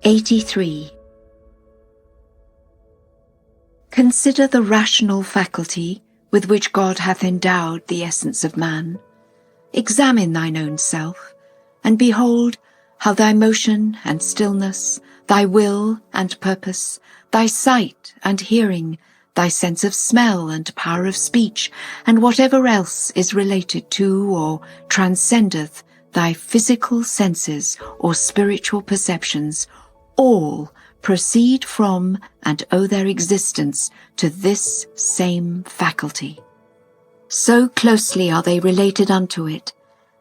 83. Consider the rational faculty with which God hath endowed the essence of man. Examine thine own self, and behold how thy motion and stillness, thy will and purpose, thy sight and hearing, thy sense of smell and power of speech, and whatever else is related to or transcendeth thy physical senses or spiritual perceptions, all proceed from and owe their existence to this same faculty. So closely are they related unto it,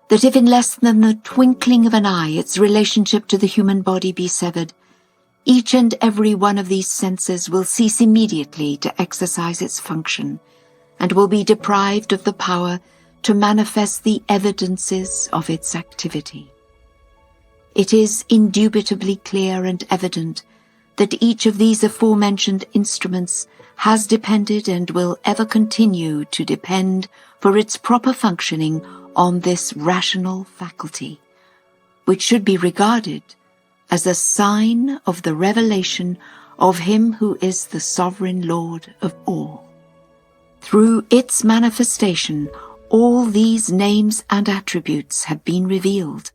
that if in less than the twinkling of an eye its relationship to the human body be severed, each and every one of these senses will cease immediately to exercise its function, and will be deprived of the power to manifest the evidences of its activity. It is indubitably clear and evident that each of these aforementioned instruments has depended and will ever continue to depend for its proper functioning on this rational faculty, which should be regarded as a sign of the revelation of Him who is the sovereign Lord of all. Through its manifestation, all these names and attributes have been revealed,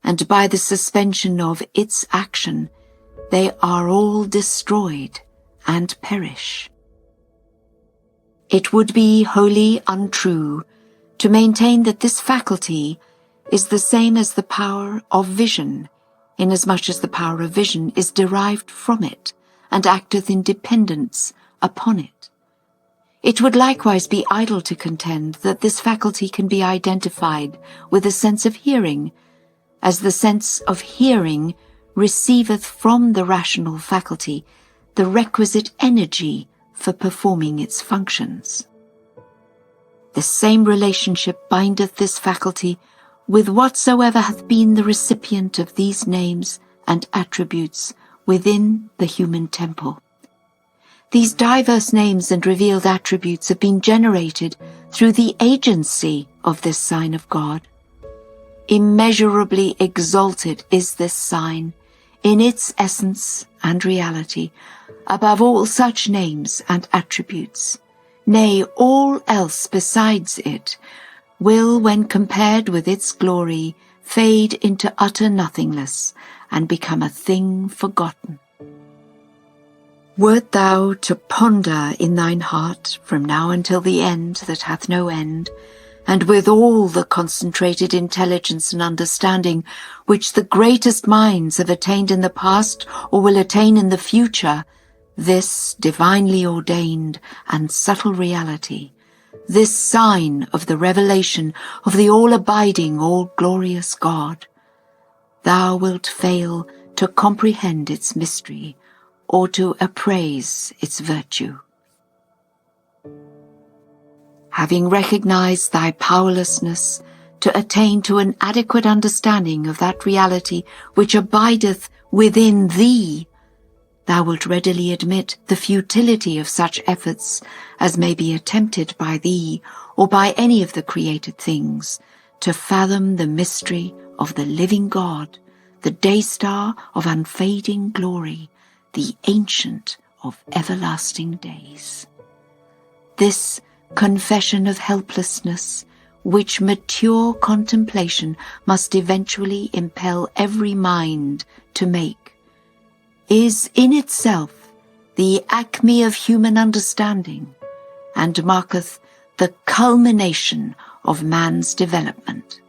and by the suspension of its action, they are all destroyed and perish. It would be wholly untrue to maintain that this faculty is the same as the power of vision, inasmuch as the power of vision is derived from it and acteth in dependence upon it. It would likewise be idle to contend that this faculty can be identified with a sense of hearing, as the sense of hearing receiveth from the rational faculty the requisite energy for performing its functions. The same relationship bindeth this faculty with whatsoever hath been the recipient of these names and attributes within the human temple. These diverse names and revealed attributes have been generated through the agency of this sign of God. Immeasurably exalted is this sign in its essence and reality above all such names and attributes. Nay, all else besides it will, when compared with its glory, fade into utter nothingness and become a thing forgotten. Wert thou to ponder in thine heart from now until the end that hath no end, and with all the concentrated intelligence and understanding which the greatest minds have attained in the past or will attain in the future, this divinely ordained and subtle reality, this sign of the revelation of the all-abiding, all-glorious God, thou wilt fail to comprehend its mystery or to appraise its virtue. Having recognized thy powerlessness to attain to an adequate understanding of that reality which abideth within thee, thou wilt readily admit the futility of such efforts as may be attempted by thee or by any of the created things to fathom the mystery of the living God, the day-star of unfading glory, the Ancient of everlasting days. This confession of helplessness, which mature contemplation must eventually impel every mind to make, is in itself the acme of human understanding, and marketh the culmination of man's development.